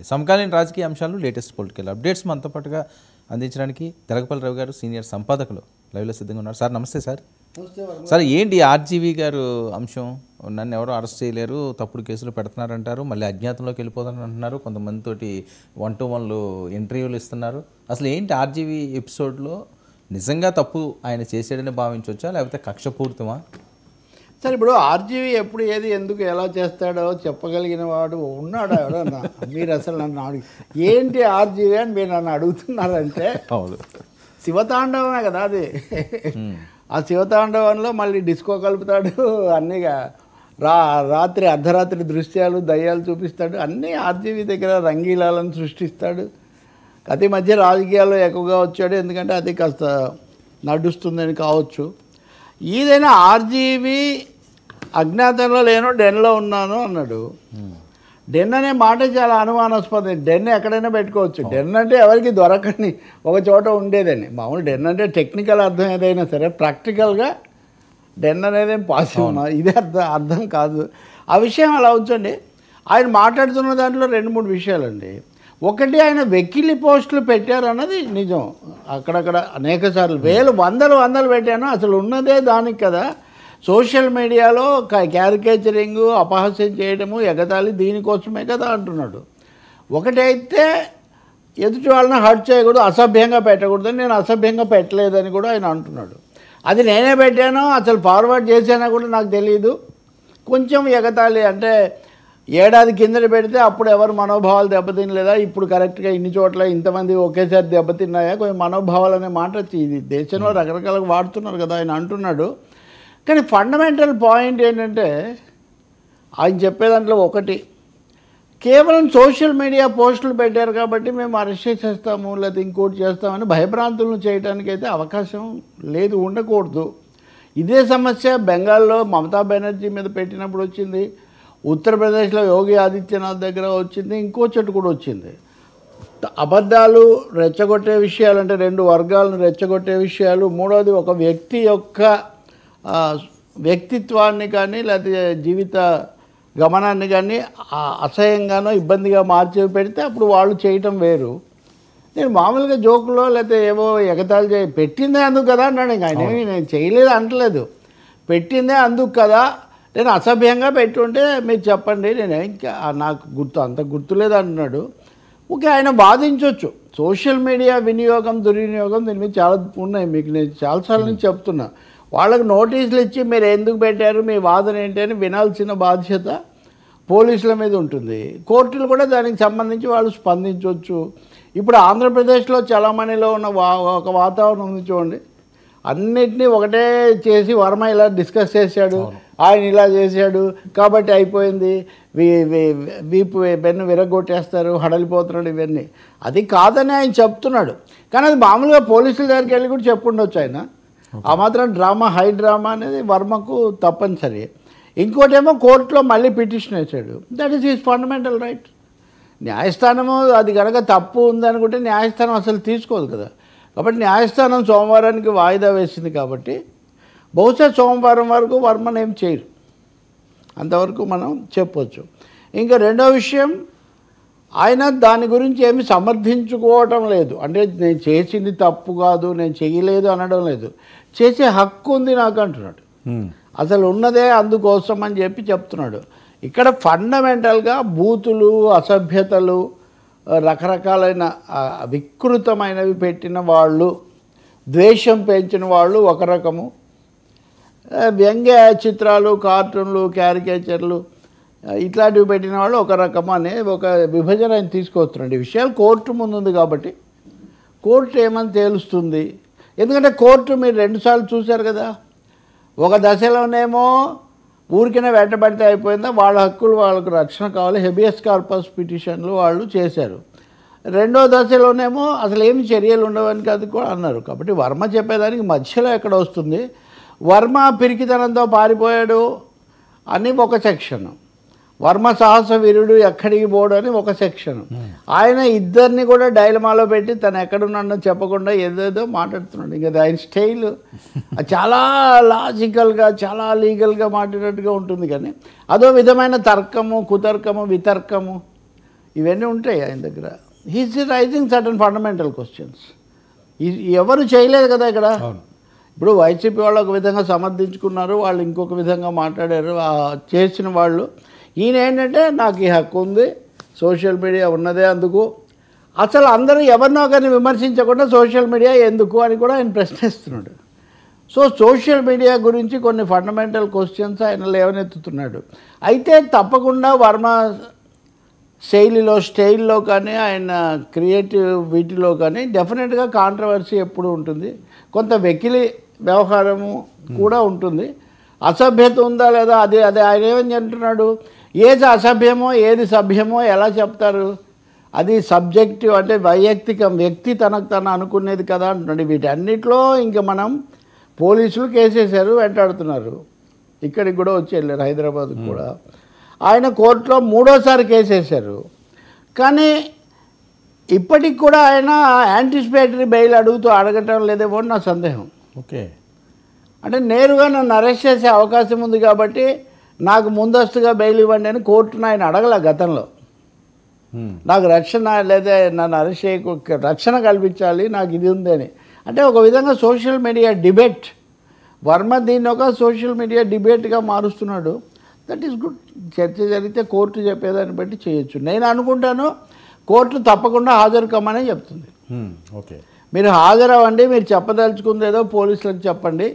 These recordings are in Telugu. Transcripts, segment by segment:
ఎగ్జాక్ట్లీ సమకాలీన రాజకీయ అంశాలు, లేటెస్ట్ పొలిటికల్ అప్డేట్స్ మనతో పాటుగా అందించడానికి తెలకపల్లి రవి గారు సీనియర్ సంపాదకులు లైవ్లో సిద్ధంగా ఉన్నారు. సార్ నమస్తే సార్. సార్ ఏంటి ఆర్జీవీ గారు అంశం? నన్ను ఎవరో అరెస్ట్ చేయలేరు, తప్పుడు కేసులు పెడుతున్నారంటారు, మళ్ళీ అజ్ఞాతంలోకి వెళ్ళిపోతారని అంటున్నారు, కొంతమందితోటి 1-to-1 ఇంటర్వ్యూలు ఇస్తున్నారు. అసలు ఏంటి ఆర్జీవీ ఎపిసోడ్లో నిజంగా తప్పు ఆయన చేసాడని భావించవచ్చా, లేకపోతే కక్షపూరితమా? సరే, ఇప్పుడు ఆర్జీవీ ఎప్పుడు ఏది ఎందుకు ఎలా చేస్తాడో చెప్పగలిగిన వాడు ఉన్నాడు ఎవడన్నా? మీరు అసలు నన్ను ఏంటి ఆర్జీవీ అని మీరు నన్ను అడుగుతున్నారంటే శివతాండవమే కదా అది. ఆ శివతాండవంలో మళ్ళీ డిస్కో కలుపుతాడు, అన్నీగా రాత్రి అర్ధరాత్రి దృశ్యాలు దయ్యాలు చూపిస్తాడు, అన్నీ ఆర్జీవీ దగ్గర రంగీలాలను సృష్టిస్తాడు. అతి మధ్య రాజకీయాల్లో ఎక్కువగా వచ్చాడు, ఎందుకంటే అది కాస్త నడుస్తుందని కావచ్చు. ఏదైనా ఆర్జీవీ అజ్ఞాతంలో లేనో డెన్లో ఉన్నాను అన్నాడు. డెన్ అనే మాట చాలా అనుమానాస్పదం. డెన్ ఎక్కడైనా పెట్టుకోవచ్చు. డెన్ అంటే ఎవరికి దొరకని ఒక చోట ఉండేదని. మామూలు డెన్ అంటే టెక్నికల్ అర్థం ఏదైనా సరే, ప్రాక్టికల్గా డెన్ అనేది పాసిబుల్, ఇదే అర్థం కాదు. ఆ విషయం అలా ఉంచండి. ఆయన మాట్లాడుతున్న దాంట్లో 2-3 విషయాలండి. ఒకటి, ఆయన వెకిలి పోస్టులు పెట్టారన్నది నిజం. అక్కడక్కడ అనేక సార్లు వందలు పెట్టాను. అసలు ఉన్నదే దానికి కదా. సోషల్ మీడియాలో క్యారికేచరింగ్, అపహాస్యం చేయడము, ఎగతాళి దీనికోసమే కదా అంటున్నాడు. ఒకటైతే ఎదుటి వాళ్ళని హర్ట్ చేయకూడదు, అసభ్యంగా పెట్టకూడదని, నేను అసభ్యంగా పెట్టలేదని కూడా ఆయన అంటున్నాడు. అది నేనే పెట్టాను, అసలు ఫార్వర్డ్ చేశానా కూడా నాకు తెలియదు. కొంచెం ఎగతాళి అంటే ఏడాది కిందట పెడితే అప్పుడు ఎవరు మనోభావాలు దెబ్బతినలేదా, ఇప్పుడు కరెక్ట్గా ఇన్ని చోట్ల ఇంతమంది ఒకేసారి దెబ్బతిన్నాయా, కొంచెం మనోభావాలు అనే మాట ఇది దేశంలో రకరకాలుగా వాడుతున్నారు కదా ఆయన అంటున్నాడు. కానీ ఫండమెంటల్ పాయింట్ ఏంటంటే ఆయన చెప్పే దాంట్లో ఒకటి, కేవలం సోషల్ మీడియా పోస్టులు పెట్టారు కాబట్టి మేము అరెస్ట్ చేసేస్తాము లేకపోతే ఇంకోటి చేస్తామని భయభ్రాంతులను చేయడానికి అయితే అవకాశం లేదు, ఉండకూడదు. ఇదే సమస్య బెంగాల్లో మమతా బెనర్జీ మీద పెట్టినప్పుడు వచ్చింది, ఉత్తరప్రదేశ్లో యోగి ఆదిత్యనాథ్ దగ్గర వచ్చింది, ఇంకో చోటు కూడా వచ్చింది. అబద్ధాలు రెచ్చగొట్టే విషయాలు అంటే 2 వర్గాలను రెచ్చగొట్టే విషయాలు, మూడోది ఒక వ్యక్తి యొక్క వ్యక్తిత్వాన్ని కానీ లేకపోతే జీవిత గమనాన్ని కానీ అసహ్యంగానో ఇబ్బందిగా మార్చి పెడితే అప్పుడు వాళ్ళు చేయటం వేరు. నేను మామూలుగా జోకులో లేకపోతే ఏవో ఎగతాళి పెట్టిందే అందుకు కదా అన్నాడు. ఇంకా ఆయన నేను చేయలేదు అంటలేదు, పెట్టిందే అందుకు కదా. నేను అసభ్యంగా పెట్టుంటే మీరు చెప్పండి, నేను ఇంకా నాకు అంత గుర్తులేదు అంటున్నాడు. ఓకే, ఆయన వాదించవచ్చు. సోషల్ మీడియా వినియోగం దుర్వినియోగం దీని మీద చాలా ఉన్నాయి, మీకు నేను చాలాసార్లు నుంచి చెప్తున్నా. వాళ్ళకి నోటీసులు ఇచ్చి మీరు ఎందుకు పెట్టారు, మీ వాదన ఏంటి అని వినాల్సిన బాధ్యత పోలీసుల మీద ఉంటుంది. కోర్టులు కూడా దానికి సంబంధించి వాళ్ళు స్పందించవచ్చు. ఇప్పుడు ఆంధ్రప్రదేశ్లో చలామణిలో ఉన్న ఒక వాతావరణం ఉంది చూడండి. అన్నిటినీ ఒకటే చేసి వర్మ ఇలా డిస్కస్ చేశాడు, ఆయన ఇలా చేశాడు కాబట్టి అయిపోయింది, వీపు బెన్ను విరగొట్టేస్తారు, హడలిపోతున్నాడు, ఇవన్నీ అది కాదని ఆయన చెప్తున్నాడు. కానీ అది మామూలుగా పోలీసుల దగ్గరికి వెళ్ళి కూడా చెప్పుండొచ్చు ఆయన. ఆ మాత్రం డ్రామా, హై డ్రామా అనేది వర్మకు తప్పనిసరి. ఇంకోటేమో కోర్టులో మళ్ళీ పిటిషన్ వేసాడు. That is his fundamental right. న్యాయస్థానము అది కనుక తప్పు ఉందనుకుంటే న్యాయస్థానం అసలు తీసుకోదు కదా. కాబట్టి న్యాయస్థానం సోమవారానికి వాయిదా వేసింది కాబట్టి బహుశా సోమవారం వరకు వర్మను ఏం చేయరు, అంతవరకు మనం చెప్పొచ్చు. ఇంకా రెండో విషయం, ఆయన దాని గురించి ఏమి సమర్థించుకోవటం లేదు. అంటే నేను చేసింది తప్పు కాదు, నేను చేయలేదు అనడం లేదు, చేసే హక్కు ఉంది నాకు అంటున్నాడు. అసలు ఉన్నదే అందుకోసం అని చెప్పి చెప్తున్నాడు. ఇక్కడ ఫండమెంటల్గా బూతులు, అసభ్యతలు, రకరకాలైన వికృతమైనవి పెట్టిన వాళ్ళు, ద్వేషం పెంచిన వాళ్ళు ఒక రకము, వ్యంగ్య చిత్రాలు, కార్టూన్లు, క్యారికేచర్లు ఇట్లాంటివి పెట్టిన వాళ్ళు ఒక రకము అనే ఒక విభజన ఆయన తీసుకొస్తున్నాడు. ఈ విషయాలు కోర్టు ముందు ఉంది కాబట్టి కోర్టు ఏమని తేలుస్తుంది. ఎందుకంటే కోర్టు మీరు 2 సార్లు చూశారు కదా. ఒక దశలోనేమో ఊరికనే వెంటబడితే అయిపోయిందా, వాళ్ళ హక్కులు వాళ్ళకు రక్షణ కావాలి, హెబియస్ కార్పస్ పిటిషన్లు వాళ్ళు చేశారు. రెండో దశలోనేమో అసలు ఏమి చర్యలు ఉండవని అది కూడా అన్నారు. కాబట్టి వర్మ చెప్పేదానికి మధ్యలో ఎక్కడ వస్తుంది, వర్మ పిరికితనంతో పారిపోయాడు అని ఒక సెక్షన్, వర్మ సాహస వీరుడు ఎక్కడికి పోడు అని ఒక సెక్షన్. ఆయన ఇద్దరిని కూడా డైలమాలో పెట్టి తను ఎక్కడున్నాడో చెప్పకుండా ఏదేదో మాట్లాడుతున్నాడు. ఇంకా ఆయన స్టైల్ చాలా లాజికల్గా, చాలా లీగల్గా మాట్లాడినట్టుగా ఉంటుంది. కానీ అదో విధమైన తర్కము, కుతర్కము, వితర్కము ఇవన్నీ ఉంటాయి ఆయన దగ్గర. He's raising certain fundamental questions. ఎవరు చేయలేదు కదా ఇక్కడ. ఇప్పుడు వైసీపీ వాళ్ళు ఒక విధంగా సమర్థించుకున్నారు, వాళ్ళు ఇంకొక విధంగా మాట్లాడారు. చేసిన వాళ్ళు ఈయన ఏంటంటే నాకు ఈ హక్కు ఉంది, సోషల్ మీడియా ఉన్నదే అందుకు. అసలు అందరూ ఎవరినో కానీ విమర్శించకుండా సోషల్ మీడియా ఎందుకు అని కూడా ఆయన ప్రశ్నిస్తున్నాడు. సో సోషల్ మీడియా గురించి కొన్ని ఫండమెంటల్ క్వశ్చన్స్ ఆయన లేవనెత్తుతున్నాడు. అయితే తప్పకుండా వర్మ శైలిలో స్టైల్లో కానీ ఆయన క్రియేటివ్ వీటిలో కానీ డెఫినెట్గా కాంట్రవర్సీ ఎప్పుడు ఉంటుంది, కొంత వెకిలి వ్యవహారము కూడా ఉంటుంది. అసభ్యత ఉందా లేదా అది అదే ఆయన ఏమని అంటున్నాడు, ఏది అసభ్యమో ఏది సభ్యమో ఎలా చెప్తారు, అది సబ్జెక్టివ్ అంటే వైయక్తికం, వ్యక్తి తనకు తను అనుకునేది కదా అంటున్నాడు. వీటన్నిటిలో ఇంకా మనం పోలీసులు కేసేశారు, వెంటాడుతున్నారు. ఇక్కడికి కూడా వచ్చి వెళ్ళారు, హైదరాబాద్కి కూడా. ఆయన కోర్టులో 3వ కేసేశారు. కానీ ఇప్పటికి కూడా ఆయన యాంటిసిపేటరీ బెయిల్ అడగటం లేదేమో నా సందేహం. ఓకే, అంటే నేరుగా నన్ను అరెస్ట్ చేసే అవకాశం ఉంది కాబట్టి నాకు ముందస్తుగా బెయిల్ ఇవ్వండి అని కోర్టును ఆయన అడగల గతంలో. నాకు రక్షణ లేదా నన్ను అరెస్ట్ చేయ రక్షణ కల్పించాలి, నాకు ఇది ఉందని. అంటే ఒక విధంగా సోషల్ మీడియా డిబేట్, వర్మ దీన్ని ఒక సోషల్ మీడియా డిబేట్గా మారుస్తున్నాడు. That is good. చర్చ జరిగితే కోర్టు చెప్పేదాన్ని బట్టి చేయొచ్చు. నేను అనుకుంటాను కోర్టు తప్పకుండా హాజరు కమ్మనే చెప్తుంది. ఓకే, మీరు హాజరవ్వండి, మీరు చెప్పదలుచుకుంది ఏదో పోలీసులకు చెప్పండి,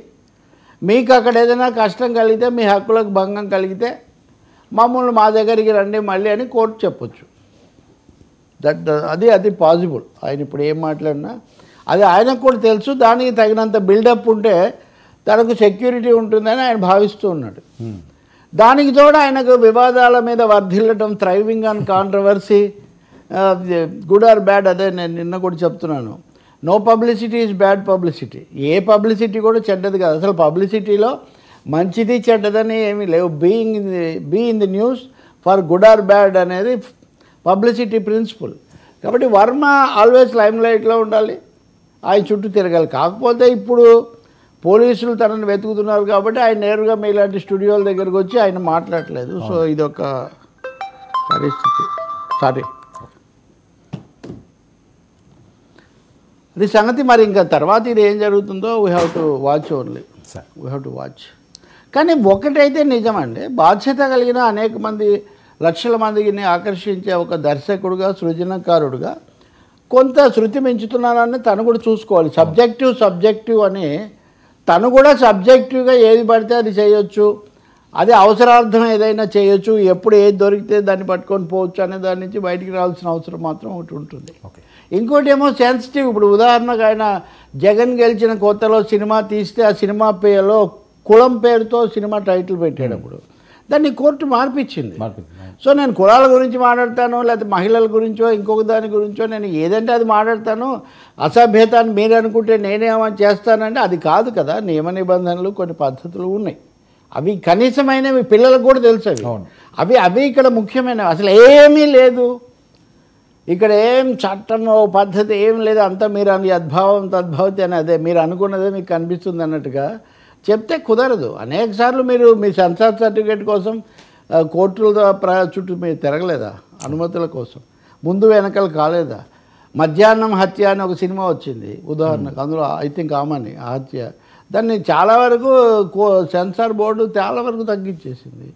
మీకు అక్కడ ఏదైనా కష్టం కలిగితే, మీ హక్కులకు భంగం కలిగితే మమ్మల్ని మా దగ్గరికి రండి మళ్ళీ అని కోర్టు చెప్పొచ్చు. అది పాసిబుల్. ఆయన ఇప్పుడు ఏం మాట్లాడినా అది ఆయనకు కూడా తెలుసు. దానికి తగినంత బిల్డప్ ఉంటే తనకు సెక్యూరిటీ ఉంటుందని ఆయన భావిస్తూ ఉన్నాడు. దానికి తోడు ఆయనకు వివాదాల మీద వర్ధిల్లటం, thriving on controversy, good or bad, అదే నేను నిన్న కూడా చెప్తున్నాను. No publicity is bad publicity. ఏ పబ్లిసిటీ కూడా చెడ్డది కాదు. అసలు పబ్లిసిటీలో మంచిది చెడ్డదని ఏమీ లేవు. Be in the news for good or bad అనేది పబ్లిసిటీ ప్రిన్సిపల్. కాబట్టి వర్మ ఆల్వేస్ లైమ్ లైట్లో ఉండాలి, ఆయన చుట్టూ తిరగాలి. కాకపోతే ఇప్పుడు పోలీసులు తనని వెతుకుతున్నారు కాబట్టి ఆయన నేరుగా మీలాంటి స్టూడియోల దగ్గరకు వచ్చి ఆయన మాట్లాడలేదు. సో ఇదొక పరిస్థితి. సారీ, ఇది సంగతి. మరి ఇంకా తర్వాత ఇది ఏం జరుగుతుందో we have to watch only, we have to watch. కానీ ఒకటైతే నిజమండి, బాధ్యత కలిగిన అనేక మంది లక్షల మందిని ఆకర్షించే ఒక దర్శకుడుగా, సృజనకారుడుగా కొంత శృతి మించుతున్నానని తను కూడా చూసుకోవాలి. సబ్జెక్టివ్ అని తను కూడా సబ్జెక్టివ్గా ఏది పడితే అది చేయొచ్చు, అది అవసరార్థం ఏదైనా చేయొచ్చు, ఎప్పుడు ఏది దొరికితే దాన్ని పట్టుకొని పోవచ్చు అనే దాని నుంచి బయటికి రావాల్సిన అవసరం మాత్రం ఒకటి ఉంటుంది. ఇంకోటి ఏమో సెన్సిటివ్. ఇప్పుడు ఉదాహరణకు ఆయన జగన్ గెలిచిన కొత్తలో సినిమా తీస్తే ఆ సినిమా పేరులో కులం పేరుతో సినిమా టైటిల్ పెట్టేటప్పుడు దాన్ని కోర్టు మార్పించింది. సో నేను కులాల గురించి మాట్లాడతాను, లేకపోతే మహిళల గురించో ఇంకొక దాని గురించో నేను ఏదంటే అది మాట్లాడతాను. అసభ్యత అని మీరు అనుకుంటే నేనేమని చేస్తానంటే అది కాదు కదా. నియమ నిబంధనలు, కొన్ని పద్ధతులు ఉన్నాయి, అవి కనీసమైనవి పిల్లలకు కూడా తెలుసు. అవి ఇక్కడ ముఖ్యమైనవి. అసలు ఏమీ లేదు ఇక్కడ, ఏం చట్టం పద్ధతి ఏం లేదు, అంతా మీరు అని యద్భావం తద్భవతి అని అదే మీరు అనుకున్నదే మీకు కనిపిస్తుంది అన్నట్టుగా చెప్తే కుదరదు. అనేక సార్లు మీరు మీ సెన్సార్ సర్టిఫికేట్ కోసం కోర్టుల చుట్టూ మీరు తిరగలేదా? అనుమతుల కోసం ముందు వెనకలు కాలేదా? మధ్యాహ్నం హత్య అని ఒక సినిమా వచ్చింది ఉదాహరణకు, అందులో ఐ థింక్ ఆమని ఆ హత్య, దాన్ని చాలా వరకు సెన్సార్ బోర్డు చాలా వరకు తగ్గించేసింది.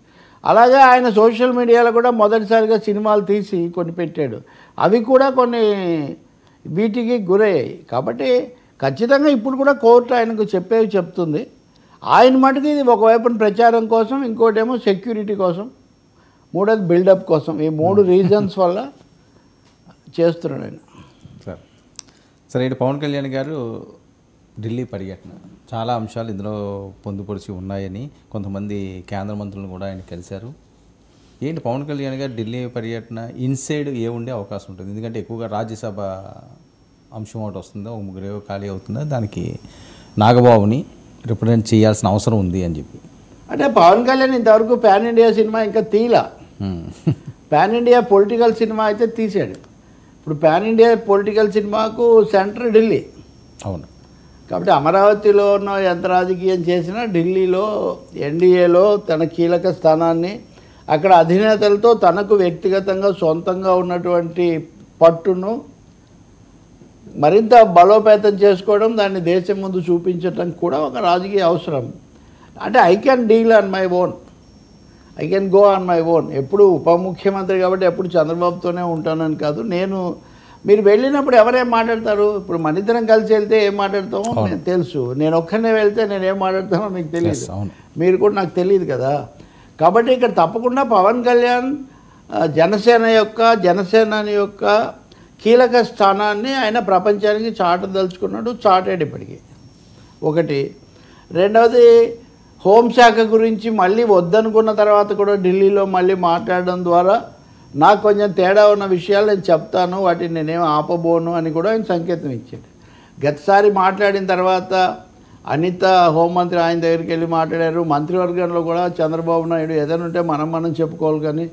అలాగే ఆయన సోషల్ మీడియాలో కూడా మొదటిసారిగా సినిమాలు తీసి కొన్ని పెట్టాడు, అవి కూడా కొన్ని వీటికి గురయ్యాయి. కాబట్టి ఖచ్చితంగా ఇప్పుడు కూడా కోర్టు ఆయనకు చెప్పేవి చెప్తుంది. ఆయన మటుకు ఇది ఒకవైపున ప్రచారం కోసం, ఇంకోటేమో సెక్యూరిటీ కోసం, మూడోది బిల్డప్ కోసం. ఈ 3 రీజన్స్ వల్ల చేస్తున్నాడు ఆయన. సరే, ఇటు పవన్ కళ్యాణ్ గారు ఢిల్లీ పర్యటన, చాలా అంశాలు ఇందులో పొందుపరిచి ఉన్నాయని కొంతమంది కేంద్ర మంత్రులను కూడా ఆయన కలిశారు. ఏంటి పవన్ కళ్యాణ్ గారు ఢిల్లీ పర్యటన ఇన్సైడ్ ఏ ఉండే అవకాశం ఉంటుంది? ఎందుకంటే ఎక్కువగా రాజ్యసభ అంశం ఒకటి వస్తుందో, ఒక 3 ఖాళీ అవుతుందో, దానికి నాగబాబుని రిప్రజెంట్ చేయాల్సిన అవసరం ఉంది అని చెప్పి. అంటే పవన్ కళ్యాణ్ ఇంతవరకు పాన్ ఇండియా సినిమా ఇంకా తీలా. పాన్ ఇండియా పొలిటికల్ సినిమా అయితే తీసాడు. ఇప్పుడు పాన్ ఇండియా పొలిటికల్ సినిమాకు సెంటర్ ఢిల్లీ. అవును. కాబట్టి అమరావతిలో ఎంత రాజకీయం చేసినా ఢిల్లీలో ఎన్డీఏలో తన కీలక స్థానాన్ని, అక్కడ అధినేతలతో తనకు వ్యక్తిగతంగా సొంతంగా ఉన్నటువంటి పట్టును మరింత బలోపేతం చేసుకోవడం, దాన్ని దేశం ముందు చూపించడం కూడా ఒక రాజకీయ అవసరం. అంటే I can deal on my own, I can go on my own. ఎప్పుడు ఉప ముఖ్యమంత్రి కాబట్టి ఎప్పుడు చంద్రబాబుతోనే ఉంటానని కాదు. మీరు వెళ్ళినప్పుడు ఎవరేం మాట్లాడతారు? ఇప్పుడు మన ఇద్దరం కలిసి వెళ్తే ఏం మాట్లాడతామో నేను తెలుసు, నేను ఒక్కనే వెళ్తే నేను ఏం మాట్లాడతానో మీకు తెలియదు, మీరు కూడా నాకు తెలియదు కదా. కాబట్టి ఇక్కడ తప్పకుండా పవన్ కళ్యాణ్ జనసేన యొక్క కీలక స్థానాన్ని ఆయన ప్రపంచానికి చాటదలుచుకున్నాడు, చాటాడు ఇప్పటికీ. ఒకటి. రెండవది, హోంశాఖ గురించి మళ్ళీ వద్దనుకున్న తర్వాత కూడా ఢిల్లీలో మళ్ళీ మాట్లాడడం ద్వారా నాకు కొంచెం తేడా ఉన్న విషయాలు నేను చెప్తాను, వాటిని నేనేం ఆపబోను అని కూడా ఆయన సంకేతం ఇచ్చాడు. గతసారి మాట్లాడిన తర్వాత అనిత హోంమంత్రి ఆయన దగ్గరికి వెళ్ళి మాట్లాడారు. మంత్రివర్గంలో కూడా చంద్రబాబు నాయుడు ఏదైనా ఉంటే మనం చెప్పుకోవాలి కానీ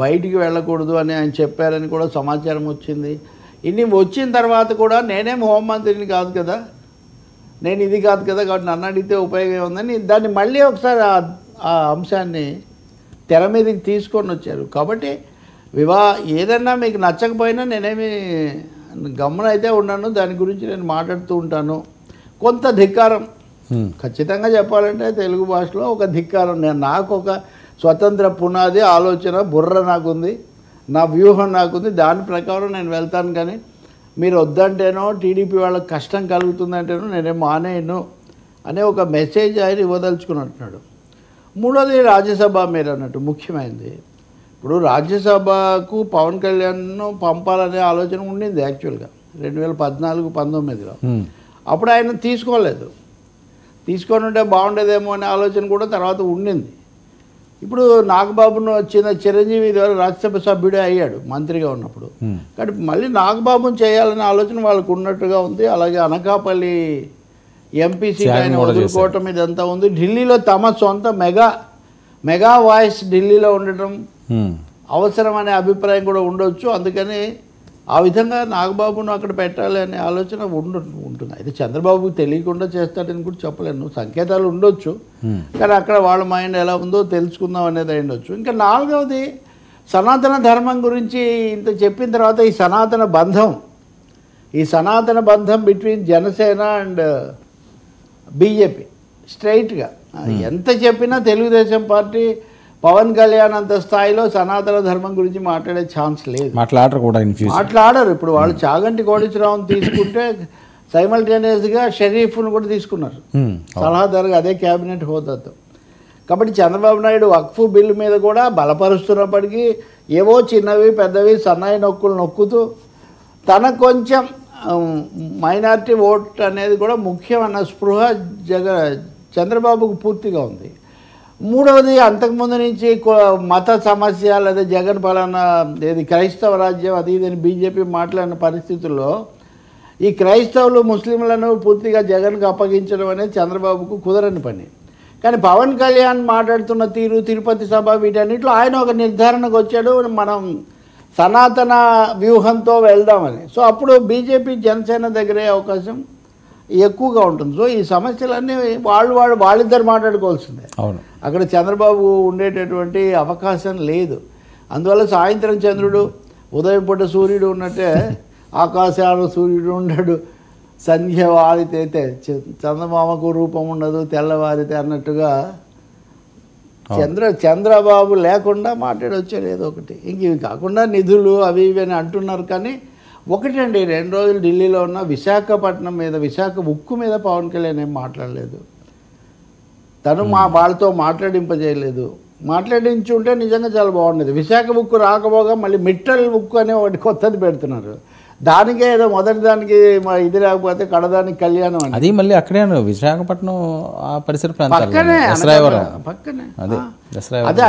బయటికి వెళ్ళకూడదు అని ఆయన చెప్పారని కూడా సమాచారం వచ్చింది. ఇన్ని వచ్చిన తర్వాత కూడా నేనేం హోంమంత్రిని కాదు కదా, నేను ఇది కాదు కదా, కాబట్టి నన్ను అడిగితే ఉపయోగం ఉందని దాన్ని మళ్ళీ ఒకసారి ఆ అంశాన్ని తెర మీదకి తీసుకొని వచ్చారు. కాబట్టి ఏదన్నా మీకు నచ్చకపోయినా నేనేమి గమ్మున అయితే ఉన్నాను, దాని గురించి నేను మాట్లాడుతూ ఉంటాను. కొంత ధిక్కారం ఖచ్చితంగా చెప్పాలంటే తెలుగు భాషలో ఒక ధిక్కారం. నాకు ఒక స్వతంత్ర పునాది ఆలోచన బుర్ర నాకుంది, నా వ్యూహం నాకుంది, దాని ప్రకారం నేను వెళ్తాను. కానీ మీరు వద్దంటేనో టీడీపీ వాళ్ళకి కష్టం కలుగుతుందంటేనో నేనేం మానేయను అనే ఒక మెసేజ్ ఆయన ఇవ్వదలుచుకున్నట్టున్నాడు. మూడోది రాజ్యసభ మీరు అన్నట్టు ముఖ్యమైనది. ఇప్పుడు రాజ్యసభకు పవన్ కళ్యాణ్ను పంపాలనే ఆలోచన ఉండింది యాక్చువల్గా 2014-19లో. అప్పుడు ఆయన తీసుకోలేదు. తీసుకొని ఉంటే బాగుండేదేమో అనే ఆలోచన కూడా తర్వాత ఉండింది. ఇప్పుడు నాగబాబును వచ్చిన చిరంజీవి ద్వారా రాజ్యసభ సభ్యుడే అయ్యాడు మంత్రిగా ఉన్నప్పుడు. కానీ మళ్ళీ నాగబాబును చేయాలనే ఆలోచన వాళ్ళకు ఉన్నట్టుగా ఉంది. అలాగే అనకాపల్లి ఎంపీ ఆయన వదులుకోవటం ఇదంతా ఉంది. ఢిల్లీలో తమ సొంత మెగా వాయిస్ ఢిల్లీలో ఉండటం అవసరం అనే అభిప్రాయం కూడా ఉండొచ్చు. అందుకని ఆ విధంగా నాగబాబును అక్కడ పెట్టాలి అనే ఆలోచన ఉంటుంది. అయితే చంద్రబాబుకు తెలియకుండా చేస్తాడని కూడా చెప్పలేను, సంకేతాలు ఉండొచ్చు. కానీ అక్కడ వాళ్ళ మైండ్ ఎలా ఉందో తెలుసుకుందాం అనేది అయ్యుండొచ్చు. ఇంకా నాలుగవది, సనాతన ధర్మం గురించి ఇంత చెప్పిన తర్వాత ఈ సనాతన బంధం బిట్వీన్ జనసేన అండ్ బీజేపీ స్ట్రైట్గా ఎంత చెప్పినా తెలుగుదేశం పార్టీ పవన్ కళ్యాణ్ అంత స్థాయిలో సనాతన ధర్మం గురించి మాట్లాడే ఛాన్స్ లేదు. మాట్లాడరు. ఇప్పుడు వాళ్ళు చాగంటి కోటేశ్వరరావుని తీసుకుంటే సైమల్టేనియస్గా షరీఫ్ను కూడా తీసుకున్నారు సలహాదారుగా, అదే క్యాబినెట్ హోదాతో. కాబట్టి చంద్రబాబు నాయుడు వక్ఫ్ బిల్లు మీద కూడా బలపరుస్తున్నప్పటికీ ఏవో చిన్నవి పెద్దవి సన్నాయి నొక్కులు నొక్కుతూ తన కొంచెం మైనారిటీ ఓట్ అనేది కూడా ముఖ్యమన్న స్పృహ చంద్రబాబుకు పూర్తిగా ఉంది. మూడవది, అంతకుముందు నుంచి మత సమస్య లేదా జగన్ పాలన ఏది క్రైస్తవ రాజ్యం అది ఇదని బీజేపీ మాట్లాడిన పరిస్థితుల్లో ఈ క్రైస్తవులు ముస్లింలను పూర్తిగా జగన్కు అప్పగించడం అనేది చంద్రబాబుకు కుదరని పని. కానీ పవన్ కళ్యాణ్ మాట్లాడుతున్న తీరు, తిరుపతి సభ, వీటన్నిటిలో ఆయన ఒక నిర్ధారణకు వచ్చాడు, మనం సనాతన వ్యూహంతో వెళ్దామని. సో అప్పుడు బీజేపీ జనసేన దగ్గరే అవకాశం ఎక్కువగా ఉంటుంది. సో ఈ సమస్యలన్నీ వాళ్ళిద్దరు మాట్లాడుకోవాల్సిందే. అక్కడ చంద్రబాబు ఉండేటటువంటి అవకాశం లేదు. అందువల్ల సాయంత్రం చంద్రుడు, ఉదయం పూట సూర్యుడు ఉన్నట్టే ఆకాశాలు సూర్యుడు ఉండడు, సంధ్య వారితే చంద్రమామకు రూపం ఉండదు తెల్లవారితే అన్నట్టుగా చంద్రబాబు లేకుండా మాట్లాడొచ్చాడు ఏదో ఒకటి. ఇంక ఇవి కాకుండా నిధులు అవి ఇవి అని అంటున్నారు. కానీ ఒకటండి, 2 రోజులు ఢిల్లీలో ఉన్న విశాఖపట్నం మీద, విశాఖ ఉక్కు మీద పవన్ కళ్యాణ్ ఏం మాట్లాడలేదు. తను వాళ్ళతో మాట్లాడింపజేయలేదు. మాట్లాడించి ఉంటే నిజంగా చాలా బాగుండేది. విశాఖ ఉక్కు రాకపోగా మళ్ళీ మిట్టల్ ఉక్కు అనే ఒకటి కొత్తది పెడుతున్నారు. దానికే ఏదో మొదటి దానికి ఇది రాకపోతే కడదానికి కళ్యాణం అని, అది మళ్ళీ అక్కడే విశాఖపట్నం ఆ పరిసర పక్కనే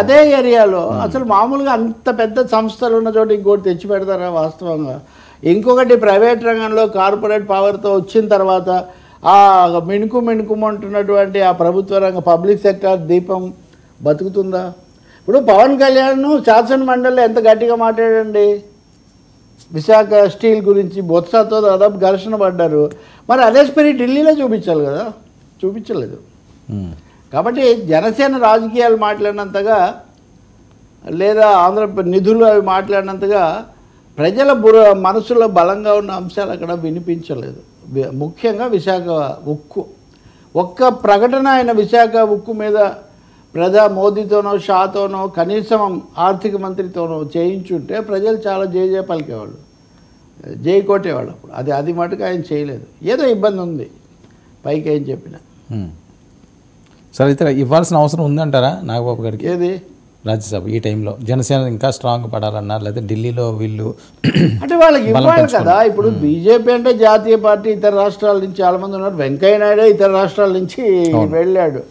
అదే ఏరియాలో. అసలు మామూలుగా అంత పెద్ద సంస్థలు ఉన్న చోట ఇంకోటి తెచ్చి పెడతారా వాస్తవంగా? ఇంకొకటి ప్రైవేట్ రంగంలో కార్పొరేట్ పవర్తో వచ్చిన తర్వాత ఆ మిణుకుమంటున్నటువంటి ఆ ప్రభుత్వ రంగ పబ్లిక్ సెక్టార్ దీపం బతుకుతుందా? ఇప్పుడు పవన్ కళ్యాణ్ శాసన మండలిలో ఎంత గట్టిగా మాట్లాడండి విశాఖ స్టీల్ గురించి, బొత్సతో దాదాపు ఘర్షణ పడ్డారు. మరి అదే స్పిరిట్ ఢిల్లీలో చూపించాలి కదా, చూపించలేదు. కాబట్టి జనసేన రాజకీయాలు మాట్లాడినంతగా లేదా ఆంధ్ర నిధులు అవి మాట్లాడినంతగా ప్రజల మనసులో బలంగా ఉన్న అంశాలు అక్కడ వినిపించలేదు. ముఖ్యంగా విశాఖ ఉక్కు ఒక్క ప్రకటన ఆయన విశాఖ ఉక్కు మీద మోదీతోనో షాతోనో కనీసం ఆర్థిక మంత్రితోనో చేయించుంటే ప్రజలు చాలా జయ పలికేవాళ్ళు, జై కొట్టేవాళ్ళు. అప్పుడు అది మటుకు ఆయన చేయలేదు. ఏదో ఇబ్బంది ఉంది పైకి ఏం చెప్పినా. సరే, అయితే ఇవ్వాల్సిన అవసరం ఉందంటారా నాగబాబు గారికి? ఏది రాజ్యసభ ఈ టైంలో జనసేన ఇంకా స్ట్రాంగ్ పడాలన్నారు, లేదా ఢిల్లీలో వీళ్ళు అంటే వాళ్ళకి ఇవ్వాలి కదా. ఇప్పుడు బీజేపీ అంటే జాతీయ పార్టీ, ఇతర రాష్ట్రాల నుంచి చాలామంది ఉన్నారు. వెంకయ్య నాయుడు ఇతర రాష్ట్రాల నుంచి వెళ్ళాడు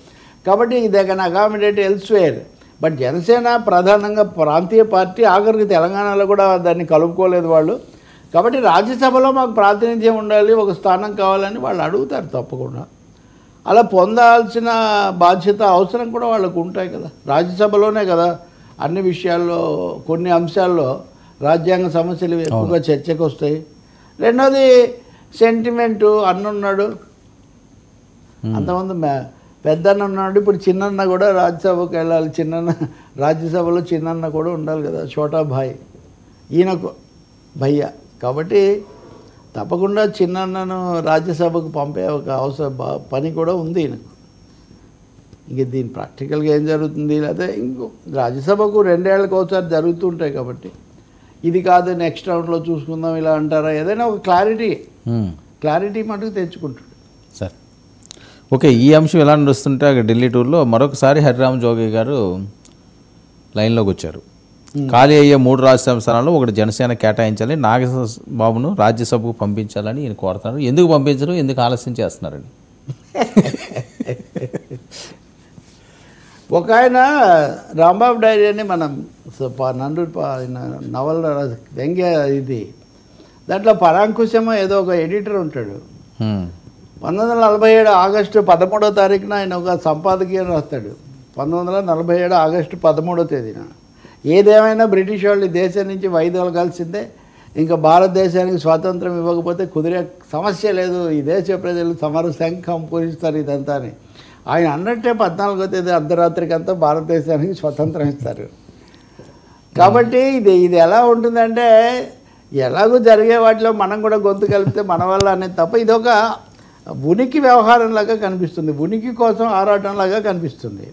కాబట్టి they can accommodate elsewhere. But Janasena ప్రధానంగా ప్రాంతీయ పార్టీ, ఆఖరికి తెలంగాణలో కూడా దాన్ని కలుపుకోలేదు వాళ్ళు. కాబట్టి రాజ్యసభలో మాకు ప్రాతినిధ్యం ఉండాలి, ఒక స్థానం కావాలని వాళ్ళు అడుగుతారు తప్పకుండా. అలా పొందాల్సిన బాధ్యత, అవసరం కూడా వాళ్ళకు ఉంటాయి కదా. రాజ్యసభలోనే కదా అన్ని విషయాల్లో, కొన్ని అంశాల్లో రాజ్యాంగ సమస్యలు ఎక్కువగా చర్చకు వస్తాయి. రెండోది సెంటిమెంటు. అన్నున్నాడు, అంతమంది పెద్దన్న ఉన్నాడు, ఇప్పుడు చిన్నన్న కూడా రాజ్యసభకు వెళ్ళాలి. రాజ్యసభలో చిన్నన్న కూడా ఉండాలి కదా, ఛోటా భాయ్, ఈయనకు భయ్య. కాబట్టి తప్పకుండా చిన్నన్నను రాజ్యసభకు పంపే ఒక పని కూడా ఉంది ఈయనకు. ఇంక దీని ప్రాక్టికల్గా ఏం జరుగుతుంది, లేకపోతే ఇంకో రాజ్యసభకు 2 ఏళ్ళకి ఒకసారి జరుగుతుంటాయి కాబట్టి ఇది కాదు నెక్స్ట్ రౌండ్లో చూసుకుందాం ఇలా అంటారా, ఏదైనా ఒక క్లారిటీ మటుకు తెచ్చుకుంటాడు. సరే, ఓకే. ఈ అంశం ఎలా నడుస్తుంటే ఢిల్లీ టూర్లో మరొకసారి హరిరామ్ జోగి గారు లైన్లోకి వచ్చారు. ఖాళీ అయ్యే 3 రాజ్యసభ స్థానాల్లో ఒకటి జనసేన కేటాయించాలి, నాగబాబును రాజ్యసభకు పంపించాలని ఈయన కోరుతున్నారు. ఎందుకు పంపించరు, ఎందుకు ఆలస్యం చేస్తున్నారని ఒక ఆయన రాంబాబు డైరీ అని మనం నవల వ్యంగ్య ఇది, దాంట్లో పరాంకుశమో ఏదో ఒక ఎడిటర్ ఉంటాడు. 1947 ఆగస్టు 13వ తారీఖున ఆయన ఒక సంపాదకీయం రాస్తాడు. 1947 ఆగస్టు 13వ తేదీన ఏదేమైనా బ్రిటిష్ వాళ్ళు దేశం నుంచి వైదొలగాల్సిందే, ఇంకా భారతదేశానికి స్వాతంత్రం ఇవ్వకపోతే కుదిరే సమస్య లేదు, ఈ దేశ ప్రజలు సమర శంఖం పూరిస్తారు ఇదంతా అని. ఆయన అన్నట్టే 14వ తేదీ అర్ధరాత్రికంతా భారతదేశానికి స్వతంత్రం ఇస్తారు. కాబట్టి ఇది ఎలా ఉంటుందంటే, ఎలాగో జరిగే వాటిలో మనం కూడా గొంతు కలిపితే మన వల్ల అనేది తప్ప ఇదొక ఉనికి వ్యవహారంలాగా కనిపిస్తుంది, ఉనికి కోసం ఆరాటంలాగా కనిపిస్తుంది.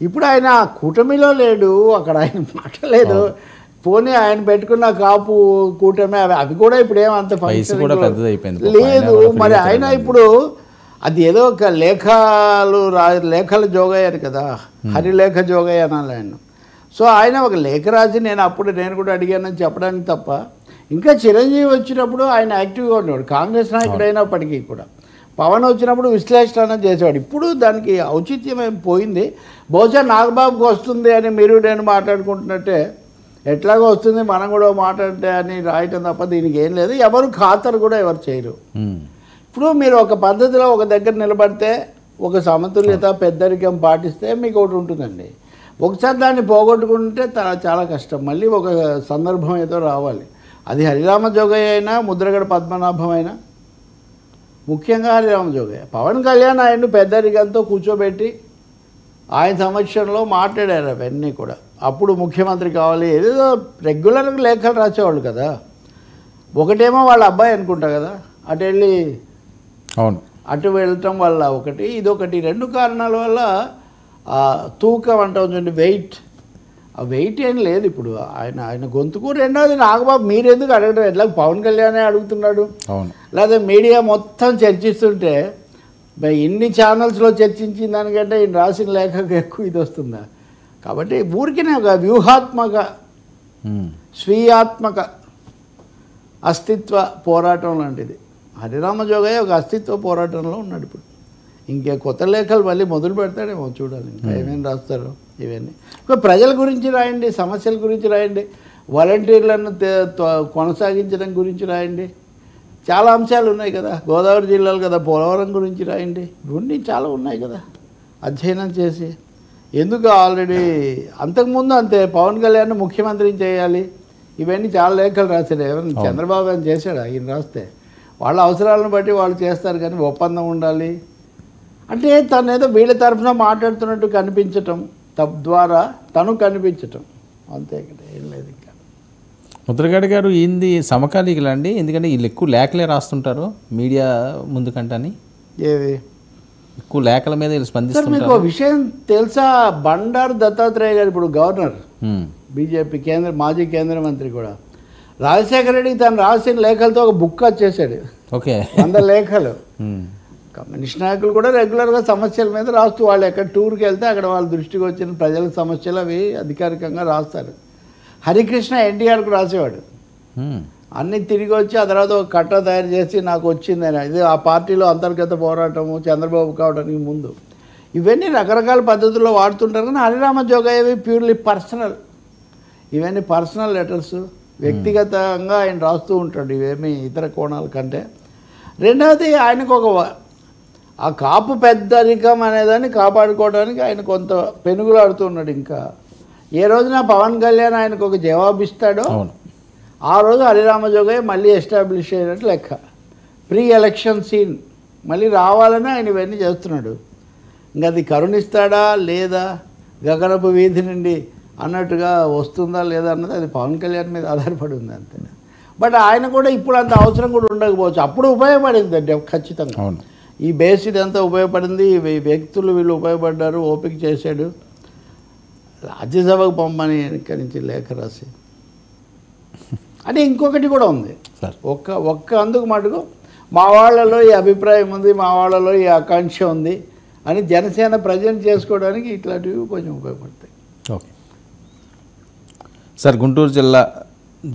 ఇప్పుడు ఆయన కూటమిలో లేడు, అక్కడ ఆయన మాట లేదు. పోనీ ఆయన పెట్టుకున్న కాపు కూటమి అవి కూడా ఇప్పుడు ఏమంత ఫంక్షన్ లేదు. మరి ఆయన ఇప్పుడు అది ఏదో ఒక లేఖల జోగయ్యారు కదా, హరిలేఖ జోగయ్య అనాలి ఆయన. సో ఆయన ఒక లేఖ రాసి నేను కూడా అడిగానని చెప్పడానికి తప్ప, ఇంకా చిరంజీవి వచ్చినప్పుడు ఆయన యాక్టివ్గా ఉండేవాడు, కాంగ్రెస్ నాయకుడు అయినప్పటికీ కూడా. పవన్ వచ్చినప్పుడు విశ్లేషణ చేసేవాడు. ఇప్పుడు దానికి ఔచిత్యం ఏం పోయింది. బహుశా నాగబాబుకి వస్తుంది అని మీరు నేను మాట్లాడుకుంటున్నట్టే, ఎట్లాగో వస్తుంది మనం కూడా మాట్లాడితే అని రాయటం తప్ప దీనికి ఏం లేదు. ఎవరు ఖాతరు కూడా ఎవరు చేయరు. ఇప్పుడు మీరు ఒక పద్ధతిలో ఒక దగ్గర నిలబడితే, ఒక సమతుల్యత పెద్దరికం పాటిస్తే మీకు ఒకటి ఉంటుందండి. ఒకసారి దాన్ని పోగొట్టుకుంటే చాలా కష్టం. మళ్ళీ ఒక సందర్భం ఏదో రావాలి. అది హరిరామ జోగయ్య అయినా, ముద్రగడ పద్మనాభం అయినా, ముఖ్యంగా హరిరామ జోగయ్య. పవన్ కళ్యాణ్ ఆయన్ను పెద్దరికంతో కూర్చోబెట్టి ఆయన సమక్షంలో మాట్లాడారు అవన్నీ కూడా. అప్పుడు ముఖ్యమంత్రి కావాలి, ఏదేదో రెగ్యులర్గా లేఖలు రాసేవాళ్ళు కదా. ఒకటేమో వాళ్ళ అబ్బాయి అనుకుంటా కదా, అటు వెళ్ళి అటు వెళ్ళటం వల్ల ఒకటి, ఇదొకటి. 2 కారణాల వల్ల తూకం అంటాం చూడండి, వెయిట్, ఆ వెయిట్ ఏం లేదు ఇప్పుడు ఆయన గొంతుకు. రెండవది నాగబాబు మీరెందుకు అడగడం, ఎట్లా పవన్ కళ్యాణే అడుగుతున్నాడు, లేదా మీడియా మొత్తం చర్చిస్తుంటే ఇన్ని ఛానల్స్లో చర్చించిన దానికంటే ఈయన రాసిన లేఖకు ఎక్కువ ఇది వస్తుందా? కాబట్టి ఊరికినే ఒక వ్యూహాత్మక స్వీయాత్మక అస్తిత్వ పోరాటం లాంటిది. హరిరామ జోగయ్య ఒక అస్తిత్వ పోరాటంలో ఉన్నాడు. ఇప్పుడు ఇంకే కొత్త లేఖలు మళ్ళీ మొదలు పెడతాడేమో, చూడాలి ఇంకా ఏమేమి రాస్తారు ఇవన్నీ. ప్రజల గురించి రాయండి, సమస్యల గురించి రాయండి, వాలంటీర్లను కొనసాగించడం గురించి రాయండి. చాలా అంశాలు ఉన్నాయి కదా, గోదావరి జిల్లాలు కదా, పోలవరం గురించి రాయండి. ఇవన్నీ చాలా ఉన్నాయి కదా అధ్యయనం చేసి. ఎందుకు ఆల్రెడీ అంతకుముందు అంతే పవన్ కళ్యాణ్ ముఖ్యమంత్రిని చేయాలి, ఇవన్నీ చాలా లేఖలు రాశాడు. ఎవరైనా చంద్రబాబు అని చేశాడా? ఈయన రాస్తే వాళ్ళ అవసరాలను బట్టి వాళ్ళు చేస్తారు, కానీ ఒప్పందం ఉండాలి అంటే తను ఏదో వీళ్ళ తరఫున మాట్లాడుతున్నట్టు కనిపించటం, తద్వారా తను కనిపించటం. అంతే ఇక్కడ ఏం లేదు ఇంకా. ముద్రగడ గారు ఏంది సమకాలీకులు అండి, ఎందుకంటే వీళ్ళు ఎక్కువ లేఖలే రాస్తుంటారు మీడియా ముందు కంటని, ఏది ఎక్కువ లేఖల మీద వీళ్ళు సార్ స్పందిస్తుంటారు. మీకు విషయం తెలుసా, బండారు దత్తాత్రేయ గారు ఇప్పుడు గవర్నర్ బీజేపీ మాజీ కేంద్ర మంత్రి కూడా, రాజశేఖర రెడ్డికి తను రాసిన లేఖలతో ఒక బుక్ వచ్చేసాడు. ఓకే 100 లేఖలు. కమ్యూనిస్ట్ నాయకులు కూడా రెగ్యులర్గా సమస్యల మీద రాస్తూ వాళ్ళు ఎక్కడ టూర్కి వెళ్తే అక్కడ వాళ్ళ దృష్టికి వచ్చిన ప్రజల సమస్యలు అవి అధికారికంగా రాస్తారు. హరికృష్ణ ఎన్టీఆర్కు రాసేవాడు, అన్నీ తిరిగి వచ్చి ఆ తర్వాత ఒక కట్ట తయారు చేసి నాకు వచ్చిందని. ఇది ఆ పార్టీలో అంతర్గత పోరాటము చంద్రబాబు కావడానికి ముందు ఇవన్నీ రకరకాల పద్ధతుల్లో వాడుతుంటారు. కానీ హరిరామ జోగయ్యవి ప్యూర్లీ పర్సనల్, ఇవన్నీ పర్సనల్ లెటర్స్, వ్యక్తిగతంగా ఆయన రాస్తూ ఉంటాడు, ఇవేమీ ఇతర కోణాల కంటే. రెండవది ఆయనకు ఆ కాపు పెద్దరికం అనేదాన్ని కాపాడుకోవడానికి ఆయన కొంత పెనుగులాడుతున్నాడు. ఇంకా ఏ రోజున పవన్ కళ్యాణ్ ఆయనకు ఒక జవాబు ఇస్తాడో ఆ రోజు హరిరామ జోగయ్య మళ్ళీ ఎస్టాబ్లిష్ అయినట్టు లెక్క. ప్రీ ఎలక్షన్ సీన్ మళ్ళీ రావాలని ఆయన ఇవన్నీ చేస్తున్నాడు. ఇంకా అది కరుణిస్తాడా లేదా, గగనపు వీధి నుండి అన్నట్టుగా వస్తుందా లేదా అన్నది అది పవన్ కళ్యాణ్ మీద ఆధారపడి ఉంది అంతే. బట్ ఆయన కూడా ఇప్పుడు అంత అవసరం కూడా ఉండకపోవచ్చు, అప్పుడు ఉపయోగపడింది అంటే ఖచ్చితంగా. ఈ బేస్ ఇదంతా ఉపయోగపడింది, వ్యక్తులు వీళ్ళు ఉపయోగపడ్డారు, ఓపిక చేశాడు. రాజ్యసభకు పంపని ఇక్కడి నుంచి లేఖ రాసి అంటే ఇంకొకటి కూడా ఉంది. ఒక్క అందుకు మటుకు మా వాళ్ళలో ఈ అభిప్రాయం ఉంది, మా వాళ్ళలో ఈ ఆకాంక్ష ఉంది అని జనసేన ప్రజెంట్ చేసుకోవడానికి ఇట్లాంటివి కొంచెం ఉపయోగపడతాయి. ఓకే సార్, గుంటూరు జిల్లా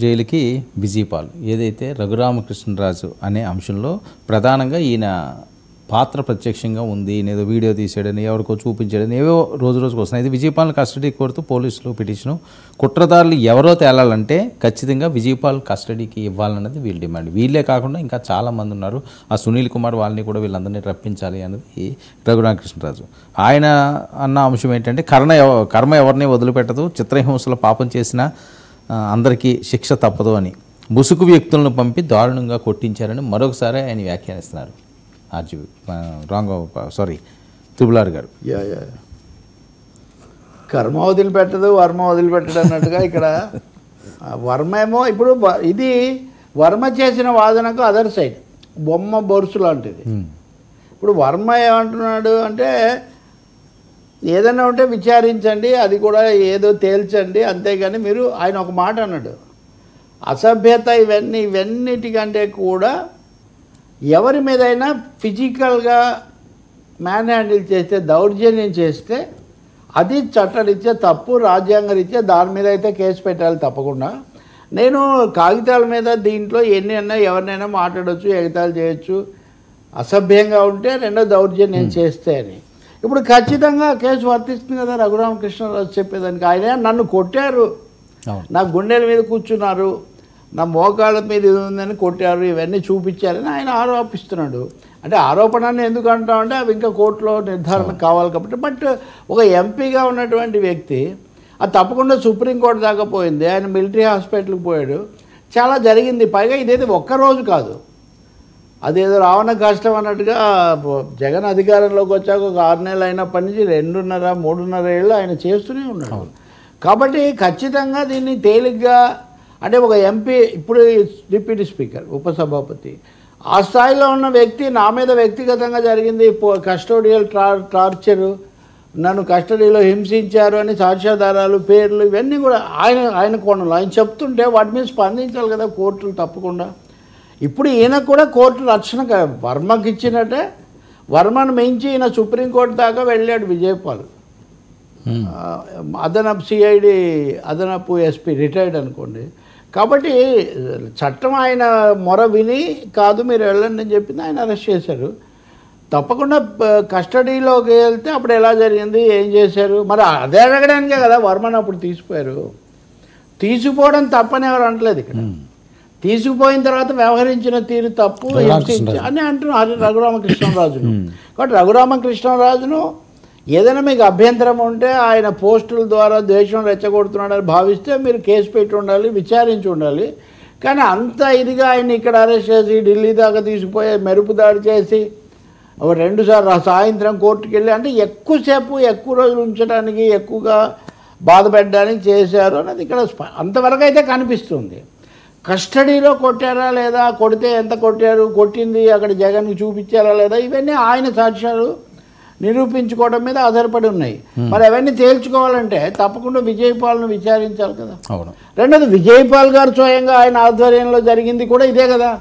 జైలుకి బిజీపాల్ ఏదైతే రఘురామకృష్ణరాజు అనే అంశంలో ప్రధానంగా ఈయన పాత్ర ప్రత్యక్షంగా ఉంది, ఏదో వీడియో తీసాడని ఎవరికో చూపించాడని ఏవో రోజు రోజుకు వస్తున్నాయి. ఇది విజయపాల్ని కస్టడీ కోరుతూ పోలీసులు పిటిషను. కుట్రదారులు ఎవరో తేలాలంటే ఖచ్చితంగా విజయపాల్ కస్టడీకి ఇవ్వాలన్నది వీళ్ళ డిమాండ్. వీళ్ళే కాకుండా ఇంకా చాలామంది ఉన్నారు, ఆ సునీల్ కుమార్ వాళ్ళని కూడా వీళ్ళందరినీ రప్పించాలి అన్నది రఘురామకృష్ణరాజు. ఆయన అన్న అంశం ఏంటంటే కర్మ ఎవరిని వదిలిపెట్టదు, చిత్రహింసల పాపం చేసిన అందరికీ శిక్ష తప్పదు అని ముసుగు వ్యక్తులను పంపి దారుణంగా కొట్టించారని మరొకసారి ఆయన వ్యాఖ్యానిస్తున్నారు. ఆర్జీవి త్రిపుల్ ఆర్ గారు. కర్మ వదిలిపెట్టదు, వర్మ వదిలిపెట్టడు అన్నట్టుగా ఇక్కడ వర్మ ఏమో ఇప్పుడు ఇది వర్మ చేసిన వాదనకు అదర్ సైడ్ బొమ్మ బొరుసు లాంటిది. ఇప్పుడు వర్మ ఏమంటున్నాడు అంటే ఏదైనా ఉంటే విచారించండి, అది కూడా ఏదో తేల్చండి, అంతేగాని మీరు ఆయన ఒక మాట అన్నాడు, అసభ్యత ఇవన్నిటికంటే కూడా ఎవరి మీదైనా ఫిజికల్గా మ్యాన్ హ్యాండిల్ చేస్తే, దౌర్జన్యం చేస్తే అది చట్టరీత్యా తప్పు, రాజ్యాంగరీత్యా దాని మీద అయితే కేసు పెట్టాలి తప్పకుండా. నేను కాగితాల మీద దీంట్లో ఎన్ని అన్నా ఎవరినైనా మాట్లాడవచ్చు, ఎగతాళి చేయొచ్చు, అసభ్యంగా ఉంటే రెండో దౌర్జన్యం చేస్తే అని. ఇప్పుడు ఖచ్చితంగా కేసు వర్తిస్తుంది కదా రఘురామకృష్ణరాజు చెప్పేదానికి. ఆయన నన్ను కొట్టారు, నా గుండెల మీద కూర్చున్నారు, నా మోకాళ్ళ మీద ఇది ఉందని కొట్టారు, ఇవన్నీ చూపించారని ఆయన ఆరోపిస్తున్నాడు. అంటే ఆరోపణని ఎందుకు అంటామంటే అవి ఇంకా కోర్టులో నిర్ధారణ కావాలి కాబట్టి. బట్ ఒక ఎంపీగా ఉన్నటువంటి వ్యక్తి అది తప్పకుండా సుప్రీంకోర్టు దాకా పోయింది, ఆయన మిలిటరీ హాస్పిటల్కి పోయాడు, చాలా జరిగింది. పైగా ఇదేది ఒక్కరోజు కాదు, అదేదో రావణ కష్టం అన్నట్టుగా జగన్ అధికారంలోకి వచ్చాక ఒక 6 నెలలు అయినప్పటి నుంచి 2.5-3.5 ఏళ్ళు ఆయన చేస్తూనే ఉన్నాడు. కాబట్టి ఖచ్చితంగా దీన్ని తేలిగ్గా అంటే ఒక ఎంపీ, ఇప్పుడు డిప్యూటీ స్పీకర్, ఉపసభాపతి, ఆ స్థాయిలో ఉన్న వ్యక్తి నా మీద వ్యక్తిగతంగా జరిగింది కస్టోడియల్ టార్చరు, నన్ను కస్టడీలో హింసించారు అని సాక్ష్యాధారాలు, పేర్లు ఇవన్నీ కూడా ఆయన కోణంలో ఆయన చెప్తుంటే వాటి మీద స్పందించాలి కదా కోర్టులు తప్పకుండా. ఇప్పుడు ఈయనకు కూడా కోర్టు రక్షణ వర్మకి ఇచ్చినట్టే, వర్మను మించి ఈయన సుప్రీంకోర్టు దాకా వెళ్ళాడు విజయపాల్, అదనపు సిఐడి అదనపు ఎస్పీ రిటైర్డ్ అనుకోండి. కాబట్టి చట్టం ఆయన మొర విని కాదు మీరు వెళ్ళండి అని చెప్పింది, ఆయన అరెస్ట్ చేశారు. తప్పకుండా కస్టడీలోకి వెళ్తే అప్పుడు ఎలా జరిగింది, ఏం చేశారు, మరి అదే అడగడానికే కదా వర్మను అప్పుడు తీసిపోయారు. తీసుకుపోవడం తప్పని ఎవరు అంటలేదు ఇక్కడ, తీసుకుపోయిన తర్వాత వ్యవహరించిన తీరు తప్పు అని అంటున్నారు రఘురామకృష్ణరాజును. కాబట్టి రఘురామకృష్ణరాజును ఏదైనా మీకు అభ్యంతరం ఉంటే ఆయన పోస్టుల ద్వారా దేశం రెచ్చగొడుతున్నాడని భావిస్తే మీరు కేసు పెట్టి ఉండాలి, విచారించి ఉండాలి. కానీ అంత ఇదిగా ఆయన ఇక్కడ అరెస్ట్ చేసి ఢిల్లీ దాకా తీసుకుపోయి మెరుపు దాడి చేసి 2 సార్లు సాయంత్రం కోర్టుకు వెళ్ళి అంటే ఎక్కువ రోజులు ఉంచడానికి, ఎక్కువగా బాధ పెట్టడానికి చేశారు అనేది ఇక్కడ అంతవరకు అయితే కనిపిస్తుంది. కస్టడీలో కొట్టారా లేదా, కొడితే ఎంత కొట్టారు, కొట్టింది అక్కడ జగన్కి చూపించారా లేదా, ఇవన్నీ ఆయన సాక్ష్యాలు నిరూపించుకోవడం మీద ఆధారపడి ఉన్నాయి. మరి అవన్నీ తేల్చుకోవాలంటే తప్పకుండా విజయపాల్ను విచారించాలి కదా. రెండోది విజయపాల్ గారు స్వయంగా ఆయన ఆధ్వర్యంలో జరిగింది కూడా ఇదే కదా.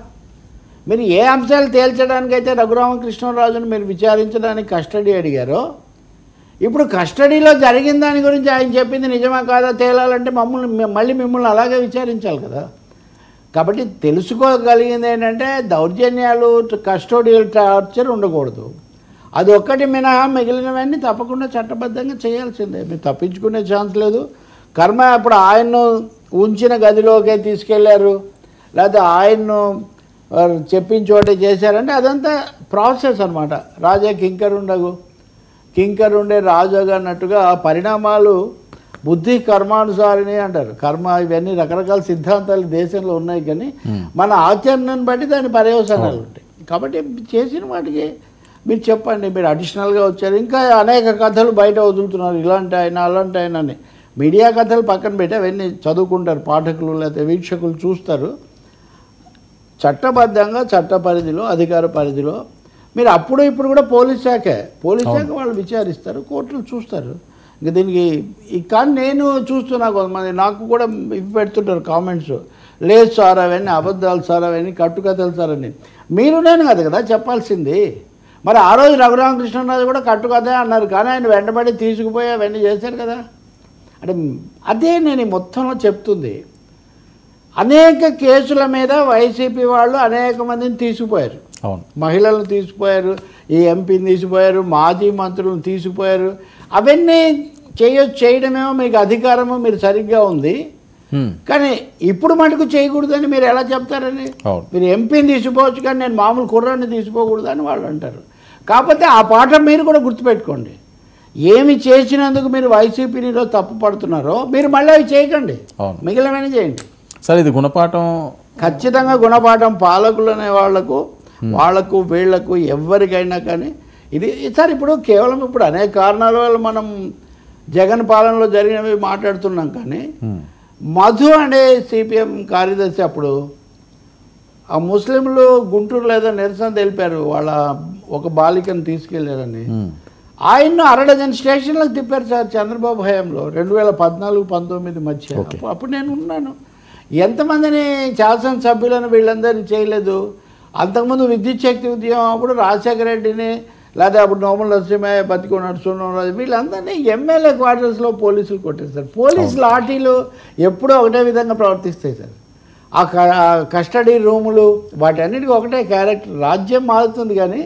మీరు ఏ అంశాలు తేల్చడానికైతే రఘురామకృష్ణరాజును మీరు విచారించడానికి కస్టడీ అడిగారో, ఇప్పుడు కస్టడీలో జరిగిన దాని గురించి ఆయన చెప్పింది నిజమా కాదా తేలాలంటే మళ్ళీ మిమ్మల్ని అలాగే విచారించాలి కదా. కాబట్టి తెలుసుకోగలిగింది ఏంటంటే దౌర్జన్యాలు, కస్టోడియల్ టార్చర్ ఉండకూడదు. అది ఒక్కటి మినహా మిగిలినవన్నీ తప్పకుండా చట్టబద్ధంగా చేయాల్సిందే. మీరు తప్పించుకునే ఛాన్స్ లేదు. కర్మ అప్పుడు ఆయన్ను ఉంచిన గదిలోకే తీసుకెళ్లారు, లేకపోతే ఆయన్ను చెప్పించోటే చేశారంటే అదంతా ప్రాసెస్ అనమాట. రాజా కింకరుండే రాజుగా అన్నట్టుగా పరిణామాలు బుద్ధి కర్మానుసారిని అంటారు. కర్మ ఇవన్నీ రకరకాల సిద్ధాంతాలు దేశంలో ఉన్నాయి, కానీ మన ఆచరణను బట్టి దాని పర్యవసానాలు ఉంటాయి. కాబట్టి చేసిన వాటికి మీరు చెప్పండి. మీరు అడిషనల్గా వచ్చారు, ఇంకా అనేక కథలు బయట వదులుతున్నారు, ఇలాంటి ఆయన అలాంటి ఆయన అని. మీడియా కథలు పక్కన పెట్టి అవన్నీ చదువుకుంటారు పాఠకులు, లేకపోతే వీక్షకులు చూస్తారు. చట్టబద్ధంగా చట్ట పరిధిలో, అధికార పరిధిలో మీరు అప్పుడు ఇప్పుడు కూడా పోలీస్ శాఖ వాళ్ళు విచారిస్తారు, కోర్టులు చూస్తారు. ఇంకా దీనికి కానీ నేను చూస్తున్నా కొంతమంది నాకు కూడా ఇవి పెడుతుంటారు కామెంట్స్, లేదు సార్ అవన్నీ అబద్ధాలు సార్, అవన్నీ కట్టుకథలు సార్ అని. మీరు నేను కదా చెప్పాల్సింది. మరి ఆ రోజు రఘురామకృష్ణరాజు కూడా కట్టుకథే అన్నారు, కానీ ఆయన వెంటబడి తీసుకుపోయి అవన్నీ చేశారు కదా. అంటే అదే నేను మొత్తంలో చెప్తుంది. అనేక కేసుల మీద వైసీపీ వాళ్ళు అనేక మందిని తీసుకుపోయారు. మహిళలను తీసుకుపోయారు, ఈ ఎంపీని తీసుకుపోయారు, మాజీ మంత్రులను తీసుకుపోయారు. అవన్నీ చేయడమేమో మీకు అధికారమో మీరు సరిగ్గా ఉంది, కానీ ఇప్పుడు మటుకు చేయకూడదని మీరు ఎలా చెప్తారని. మీరు ఎంపీని తీసుకోవచ్చు కానీ నేను మామూలు కుర్రాన్ని తీసుకోకూడదు అని వాళ్ళు అంటారు. కాకపోతే ఆ పాఠం మీరు కూడా గుర్తుపెట్టుకోండి. ఏమి చేసినందుకు మీరు వైసీపీలో తప్పు పడుతున్నారో మీరు మళ్ళీ అవి చేయకండి, మిగిలినవన్నీ చేయండి. సార్ ఇది గుణపాఠం, ఖచ్చితంగా గుణపాఠం పాలకులు అనే వాళ్లకు వీళ్లకు ఎవరికైనా కానీ ఇది. సార్ ఇప్పుడు కేవలం ఇప్పుడు అనేక కారణాల వల్ల మనం జగన్ పాలనలో జరిగినవి మాట్లాడుతున్నాం, కానీ మధు అనే సిపిఎం కార్యదర్శి అప్పుడు ఆ ముస్లింలు గుంటూరు లేదా నిరసన తెలిపారు, వాళ్ళ ఒక బాలికను తీసుకెళ్లారని. ఆయన్ను 6 డజన్ స్టేషన్లకు తిప్పారు సార్ చంద్రబాబు హయాంలో 2014-19 మధ్య. అప్పుడు నేను ఉన్నాను. ఎంతమందిని శాసనసభ్యులను వీళ్ళందరినీ చేయలేదు. అంతకుముందు విద్యుత్ శక్తి ఉద్యమం అప్పుడు రాజశేఖర రెడ్డిని, లేదా అప్పుడు నోముల నరసింహయ్య, బతికొన్నాడు సోమరాజు, వీళ్ళందరినీ ఎమ్మెల్యే క్వార్టర్స్లో పోలీసులు కొట్టేస్తారు. పోలీస్ లాఠీలు ఎప్పుడూ ఒకటే విధంగా ప్రవర్తిస్తాయి సార్. ఆ కస్టడీ రూములు వాటన్నిటికీ ఒకటే క్యారెక్టర్. రాజ్యం మారుతుంది కానీ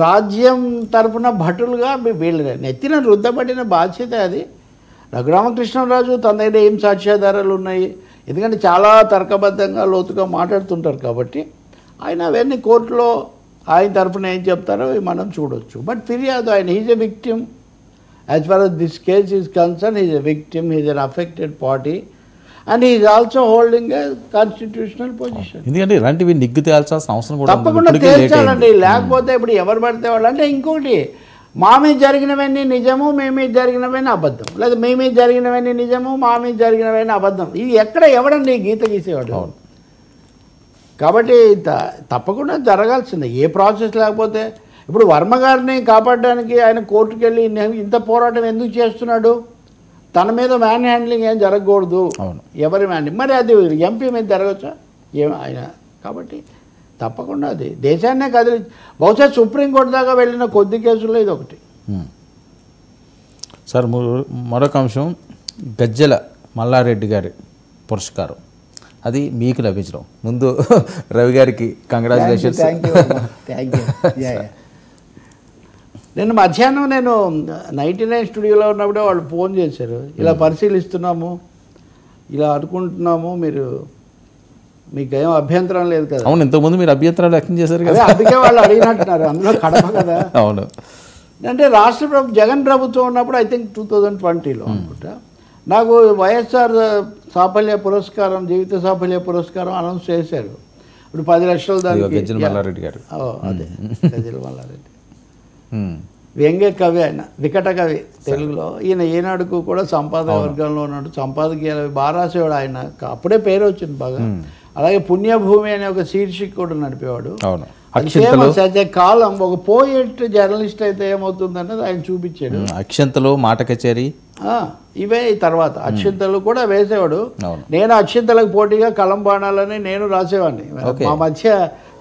రాజ్యం తరఫున భటులుగా వీళ్ళు నెత్తిన రుద్దబడిన బాధ్యత అది. రఘురామకృష్ణరాజు తన దగ్గర ఏం సాక్ష్యాధారాలు ఉన్నాయి, ఎందుకంటే చాలా తర్కబద్ధంగా లోతుగా మాట్లాడుతుంటారు కాబట్టి ఆయన అవన్నీ కోర్టులో ఆయన తరఫున ఏం చెప్తారో మనం చూడొచ్చు. బట్ ఫిర్యాదు ఆయన is a victim, as far as this case is concerned, is a victim, is an affected party and is also holding a constitutional position. ఎందుకంటే ఇలాంటివి నిగ్గు తేల్చాల్సిన అవసరం కూడా తప్పకుండా తేల్చాలండి. లేకపోతే ఇప్పుడు ఎవరు పడితే వాళ్ళు అంటే ఇంకోటి, మా మీద జరిగినవన్నీ నిజము, మీ మీద జరిగినవన్నీ అబద్ధం, లేదా మీ మీద జరిగినవన్నీ నిజము, మా మీద జరిగినవన్నీ అబద్ధం. ఇది ఎక్కడ ఎవడండి గీత గీసేవాడు? కాబట్టి తప్పకుండా జరగాల్సిందే ఏ ప్రాసెస్. లేకపోతే ఇప్పుడు వర్మ గారిని కాపాడడానికి ఆయన కోర్టుకు వెళ్ళి ఇంత పోరాటం ఎందుకు చేస్తున్నాడు? తన మీద మ్యాన్ హ్యాండ్లింగ్ ఏం జరగకూడదు, ఎవరి మ్యాన్, మరి అది ఎంపీ మీద జరగచ్చా ఆయన? కాబట్టి తప్పకుండా అది దేశాన్నే కదిలి, బహుశా సుప్రీంకోర్టు దాకా వెళ్ళిన కొద్ది కేసుల్లో ఇది ఒకటి. సార్ మరొక అంశం, గజ్జెల మల్లారెడ్డి గారి పురస్కారం అది మీకు లభించడం, ముందు రవి గారికి కంగ్రాచులేషన్స్. నేను మధ్యాహ్నం 99 స్టూడియోలో ఉన్నప్పుడే వాళ్ళు ఫోన్ చేశారు, ఇలా పరిశీలిస్తున్నాము, ఇలా అనుకుంటున్నాము, మీకేం అభ్యంతరం లేదు కదా. అవును, ఇంతకుముందు మీరు అభ్యంతరాలు వ్యక్తం చేశారు కదా, అందుకే వాళ్ళు అడిగినట్టున్నారు. అందులో కడప కదా. అవును, అంటే రాష్ట్ర జగన్ ప్రభుత్వం ఉన్నప్పుడు ఐ థింక్ 2020లో అనుకుంటా నాకు వైఎస్ఆర్ సాఫల్య పురస్కారం, జీవిత సాఫల్య పురస్కారం అనౌన్స్ చేశారు. ఇప్పుడు 10 లక్షలు దానికి. గజ్జెల మల్లారెడ్డి గారు. అదే గజ్జెల మల్లారెడ్డి. వ్యంగ్య కవి ఆయన, వికట కవి తెలుగులో. ఈయన ఈనాడుకు కూడా సంపాదక వర్గంలో ఉన్నాడు, సంపాదకీయాలు బాగా రాసేవాడు ఆయన. అప్పుడే పేరు వచ్చింది బాగా. అలాగే పుణ్యభూమి అనే ఒక శీర్షిక కూడా నడిపేవాడు. కాలం ఒక పోయిట్ జర్నలిస్ట్ అయితే ఏమవుతుందన్నది ఆయన చూపించాడు. అక్షంతలు, మాట కచేరీ, ఇవే తర్వాత అక్షింతలు కూడా వేసేవాడు. నేను అక్షింతలకు పోటీగా కలం బాణాలని నేను రాసేవాడిని. మా మధ్య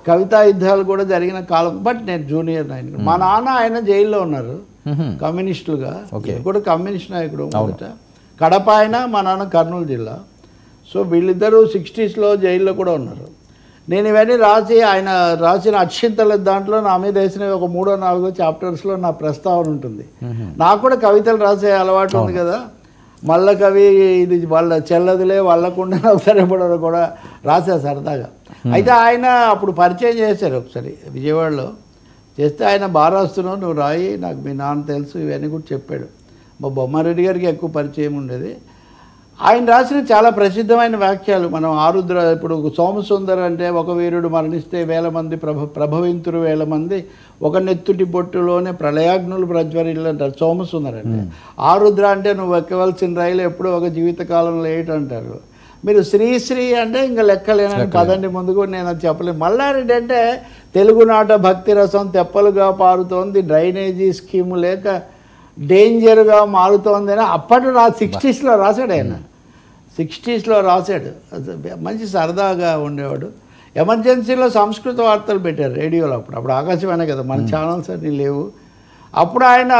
కవితా యుద్ధాలు కూడా జరిగిన కాలం. బట్ నేను జూనియర్ ఆయన. మా నాన్న ఆయన జైల్లో ఉన్నారు కమ్యూనిస్టులుగా, కూడా కమ్యూనిస్ట్ నాయకుడు మొదట. కడప ఆయన, మా నాన్న కర్నూలు జిల్లా. సో వీళ్ళిద్దరూ 60s జైల్లో కూడా ఉన్నారు. నేను ఇవన్నీ రాసి ఆయన రాసిన అక్షింతల దాంట్లో నా మీద వేసిన ఒక 3-4 చాప్టర్స్లో నా ప్రస్తావన ఉంటుంది. నాకు కూడా కవితలు రాసే అలవాటు ఉంది కదా. మల్ల కవి ఇది వాళ్ళ చెల్లదులే వాళ్ళకుండా ఒకసారి ఎప్పుడో కూడా రాసా సరదాగా. అయితే ఆయన అప్పుడు పరిచయం చేశారు ఒకసారి విజయవాడలో. చేస్తే ఆయన బాగా రాస్తున్నావు, నువ్వు రాయి, నాకు మీ నాన్న తెలుసు, ఇవన్నీ కూడా చెప్పాడు. మా బొమ్మారెడ్డి గారికి ఎక్కువ పరిచయం ఉండేది. ఆయన రాసిన చాలా ప్రసిద్ధమైన వాక్యాలు మనం ఆరుద్ర. ఇప్పుడు సోమసుందర్ అంటే ఒక వీరుడు మరణిస్తే 1000 మంది ప్రభవింతురు 1000 మంది, ఒక నెత్తుటి బొట్టులోనే ప్రళయాగ్నులు ప్రజ్వరిల్లు అంటారు సోమసుందర్ అంటే. ఆరుద్ర అంటే నువ్వు ఎక్కవలసిన రైలు ఎప్పుడూ ఒక జీవితకాలంలో అంటారు. మీరు శ్రీశ్రీ అంటే ఇంకా లెక్కలేనని కదండి ముందుకు నేను అది చెప్పలేను. మల్లారెడ్డి అంటే తెలుగునాట భక్తి రసం తెప్పలుగా పారుతోంది, డ్రైనేజీ స్కీము లేక డేంజర్గా మారుతోంది అని అప్పట్లో 60s రాశాడు ఆయన. 60s రాశాడు. మంచి సరదాగా ఉండేవాడు. ఎమర్జెన్సీలో సంస్కృత వార్తలు పెట్టారు రేడియోలో. అప్పుడు ఆకాశవాణి కదా, మన ఛానల్స్ అన్నీ లేవు. అప్పుడు ఆయన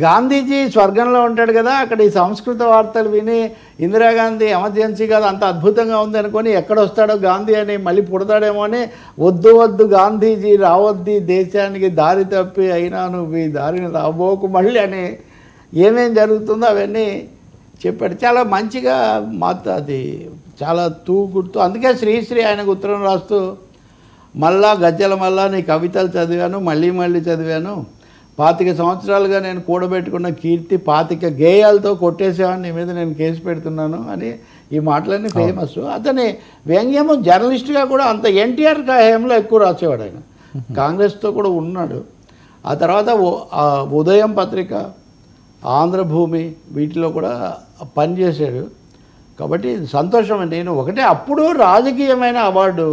గాంధీజీ స్వర్గంలో ఉంటాడు కదా, అక్కడ ఈ సంస్కృత వార్తలు విని ఇందిరాగాంధీ ఎమర్జెన్సీ కాదు అంత అద్భుతంగా ఉంది అనుకొని ఎక్కడొస్తాడో గాంధీ అని మళ్ళీ పుడతాడేమో అని, వద్దు గాంధీజీ రావద్ది దేశానికి దారి తప్పి అయినా నువ్వు ఈ దారిని రాబోకు మళ్ళీ అని ఏమేం జరుగుతుందో అవన్నీ చెప్పాడు. చాలా మంచిగా అది చాలా గుర్తు. అందుకే శ్రీశ్రీ ఆయనకు ఉత్తరం రాస్తూ మళ్ళా గజ్జల మళ్ళా నీ కవితలు చదివాను, మళ్ళీ చదివాను, 25 సంవత్సరాలుగా నేను కూడబెట్టుకున్న కీర్తి 25 గేయాలతో కొట్టేసేవాడిని, నీ మీద నేను కేసు పెడుతున్నాను అని ఈ మాటలన్నీ ఫేమస్. అతని వ్యంగ్యము జర్నలిస్ట్గా కూడా అంత ఎన్టీఆర్ హయాంలో ఎక్కువ రాసేవాడు ఆయన. కాంగ్రెస్తో కూడా ఉన్నాడు. ఆ తర్వాత ఉదయం పత్రిక, ఆంధ్రభూమి వీటిలో కూడా పనిచేశాడు. కాబట్టి సంతోషం. నేను ఒకటే అప్పుడు రాజకీయమైన అవార్డు,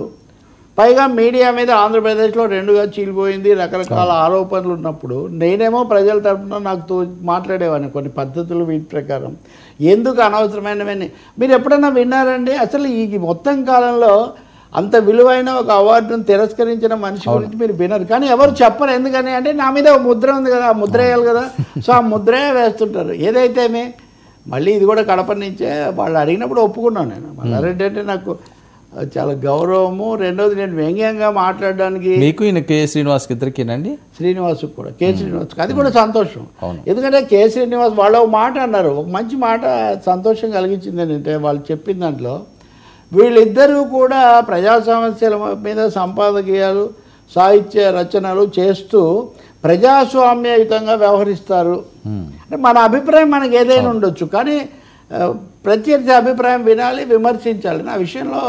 పైగా మీడియా మీద ఆంధ్రప్రదేశ్లో 2గా చీలిపోయింది, రకరకాల ఆరోపణలు ఉన్నప్పుడు నేనేమో ప్రజల తరఫున నాకు మాట్లాడేవాడిని కొన్ని పద్ధతులు వీటి ప్రకారం. ఎందుకు అనవసరమైనవన్నీ మీరు ఎప్పుడైనా విన్నారండి? అసలు ఈ మొత్తం కాలంలో అంత విలువైన ఒక అవార్డును తిరస్కరించిన మనిషి గురించి మీరు వినరు, కానీ ఎవరు చెప్పరు. ఎందుకని అంటే నా మీద ఒక ముద్ర ఉంది కదా, ఆ ముద్ర వేయాలి కదా. సో ఆ ముద్రే వేస్తుంటారు. ఏదైతేమే మళ్ళీ ఇది కూడా కడప నుంచే వాళ్ళు అడిగినప్పుడు ఒప్పుకున్నాను నేను. మల్లారెడ్డి అంటే నాకు చాలా గౌరవము. రెండోది నేను వ్యంగ్యంగా మాట్లాడడానికి మీకు ఈయన కె శ్రీనివాస్కి ఇద్దరికేనండి, శ్రీనివాస్కి కూడా, కె శ్రీనివాస్కి అది కూడా సంతోషం. ఎందుకంటే కె శ్రీనివాస్ వాళ్ళు ఒక మాట అన్నారు, ఒక మంచి మాట సంతోషం కలిగించింది ఏంటంటే వాళ్ళు చెప్పిన దాంట్లో వీళ్ళిద్దరూ కూడా ప్రజా సమస్యల మీద సంపాదకీయాలు సాహిత్య రచనలు చేస్తూ ప్రజాస్వామ్యయుతంగా వ్యవహరిస్తారు. అంటే మన అభిప్రాయం మనకి ఏదైనా ఉండొచ్చు, కానీ ప్రత్యర్థి అభిప్రాయం వినాలి, విమర్శించాలి. నా విషయంలో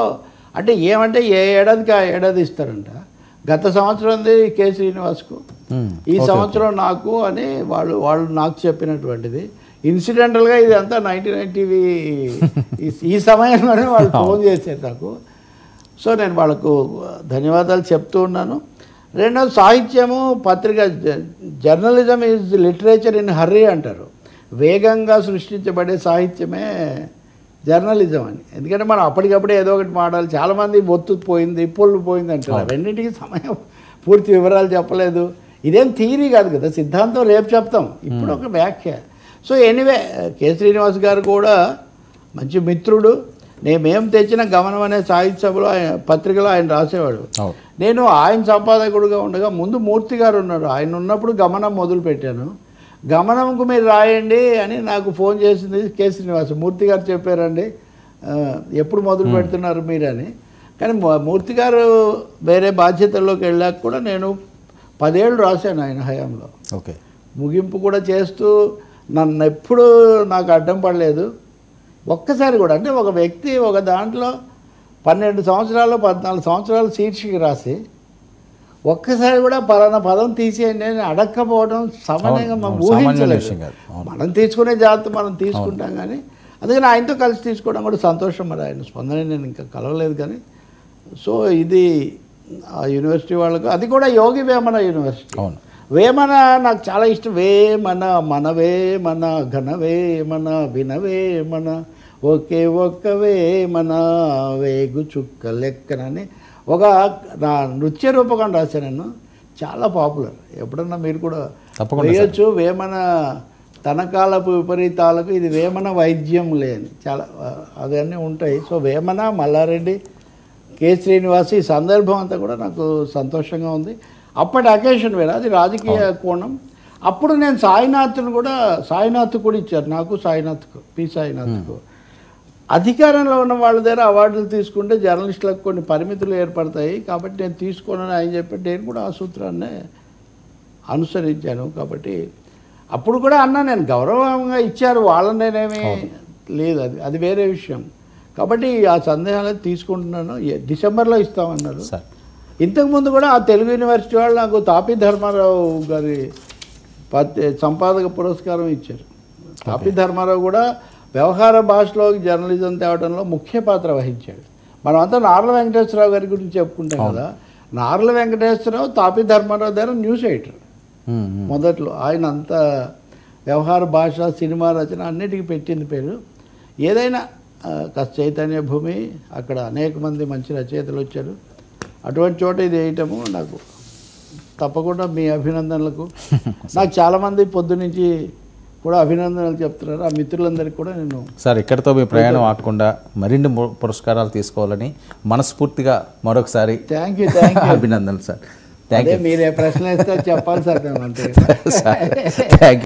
అంటే ఏమంటే ఏ ఏడాదికి ఆ ఏడాది ఇస్తారంట. గత సంవత్సరంది కె శ్రీనివాస్కు, ఈ సంవత్సరం నాకు అని వాళ్ళు నాకు చెప్పినటువంటిది. ఇన్సిడెంటల్గా ఇదంతా 99 టీవీ ఈ సమయంలోనే వాళ్ళు ఫోన్ చేశారు నాకు. సో నేను వాళ్ళకు ధన్యవాదాలు చెప్తూ ఉన్నాను. రెండోది సాహిత్యము, పత్రిక, journalism is literature in hurry అంటారు. వేగంగా సృష్టించబడే సాహిత్యమే జర్నలిజం అని. ఎందుకంటే మనం అప్పటికప్పుడే ఏదో ఒకటి మాట్లాడాలి. చాలామంది ఒత్తు పోయింది, పొల్లు పోయింది అంటారు. రెండింటికి సమయం పూర్తి వివరాలు చెప్పలేదు. ఇదేం థియరీ కాదు కదా, సిద్ధాంతం రేపు చెప్తాం, ఇప్పుడు ఒక వ్యాఖ్య. సో ఎనీవే కె శ్రీనివాస్ గారు కూడా మంచి మిత్రుడు. మేము తెచ్చిన గమనం అనే సాహిత్య సభలో పత్రికలో ఆయన రాసేవాడు. నేను ఆయన సంపాదకుడుగా ఉండగా ముందు మూర్తి గారు ఉన్నారు, ఆయన ఉన్నప్పుడు గమనం మొదలు పెట్టాను. గమనంకు మీరు రాయండి అని నాకు ఫోన్ చేసింది కె శ్రీనివాస్. మూర్తి గారు చెప్పారండి ఎప్పుడు మొదలు పెడుతున్నారు మీరని. కానీ మూర్తి గారు వేరే బాధ్యతల్లోకి వెళ్ళాక కూడా నేను 10 ఏళ్ళు రాశాను ఆయన హయాంలో. ఓకే, ముగింపు కూడా చేస్తూ నన్ను ఎప్పుడూ నాకు అడ్డం పడలేదు ఒక్కసారి కూడా. అంటే ఒక వ్యక్తి ఒక దాంట్లో 12 సంవత్సరాలు 14 సంవత్సరాలు శీర్షిక రాసి ఒక్కసారి కూడా పలానా పదం తీసేయండి అని అడక్కపోవడం సామాన్యంగా మనం ఊహించలేదు. మనం తీసుకునే జాగ్రత్త మనం తీసుకుంటాం కానీ అందుకని ఆయనతో కలిసి తీసుకోవడం కూడా సంతోషం. మరి ఆయన స్పందన నేను ఇంకా కలవలేదు కానీ. సో ఇది ఆ యూనివర్సిటీ వాళ్ళకు, అది కూడా యోగి వేమన యూనివర్సిటీ. వేమన నాకు చాలా ఇష్టం. వేమన మనవే మన ఘనవే మన వినవే మన ఒకే ఒక్కవే మన వేగు చుక్క లెక్కనని ఒక నా నృత్య రూపకం రాశాను నేను. చాలా పాపులర్. ఎప్పుడన్నా మీరు కూడా వేయచ్చు. వేమన తనకాలపు విపరీతాలకు ఇది వేమన వైద్యం లేని చాలా అవన్నీ ఉంటాయి. సో వేమన, మల్లారెడ్డి, కె శ్రీనివాస్, ఈ సందర్భం అంతా కూడా నాకు సంతోషంగా ఉంది. అప్పటి అకేషన్ వేరే, అది రాజకీయ కోణం. అప్పుడు నేను సాయినాథ్ను కూడా, సాయినాథ్ కూడా ఇచ్చారు నాకు, సాయినాథ్కు, పి సాయినాథ్కు. అధికారంలో ఉన్న వాళ్ళ దగ్గర అవార్డులు తీసుకుంటే జర్నలిస్టులకు కొన్ని పరిమితులు ఏర్పడతాయి కాబట్టి నేను తీసుకోనని ఆయన చెప్పి నేను కూడా ఆ సూత్రాన్నే అనుసరించాను. కాబట్టి అప్పుడు కూడా అన్నా నేను గౌరవంగా ఇచ్చారు వాళ్ళని, నేనేమీ లేదు, అది వేరే విషయం. కాబట్టి ఆ సందేహాలు తీసుకుంటున్నాను. డిసెంబర్లో ఇస్తామన్నారు. ఇంతకుముందు కూడా ఆ తెలుగు యూనివర్సిటీ వాళ్ళు నాకు తాపీ ధర్మారావు గారి సంపాదక పురస్కారం ఇచ్చారు. తాపీ ధర్మారావు కూడా వ్యవహార భాషలో జర్నలిజం తేవడంలో ముఖ్య పాత్ర వహించాడు. మనం అంతా నార్ల వెంకటేశ్వరరావు గారి గురించి చెప్పుకుంటాం కదా. నార్ల వెంకటేశ్వరరావు తాపీ ధర్మారావు దగ్గర న్యూస్ ఎడిటర్ మొదట్లో. ఆయన అంతా వ్యవహార భాష, సినిమా రచన అన్నిటికీ పెట్టింది పేరు. ఏదైనా కాస్త చైతన్య భూమి, అక్కడ అనేక మంది మంచి రచయితలు వచ్చారు. అటువంటి చోట ఇది వేయటము నాకు తప్పకుండా మీ అభినందనలకు. నాకు చాలామంది పొద్దు నుంచి కూడా అభినందనలు చెప్తున్నారు. ఆ మిత్రులందరికీ కూడా నేను సార్ ఇక్కడితో మీ ప్రయాణం ఆకుండా మరిన్ని పురస్కారాలు తీసుకోవాలని మనస్ఫూర్తిగా మరొకసారి థ్యాంక్ యూ అభినందనలు సార్. Thank you. మీరే ప్రశ్న ఇస్తే చెప్పాలి సార్ మేము అంతే. Thank you.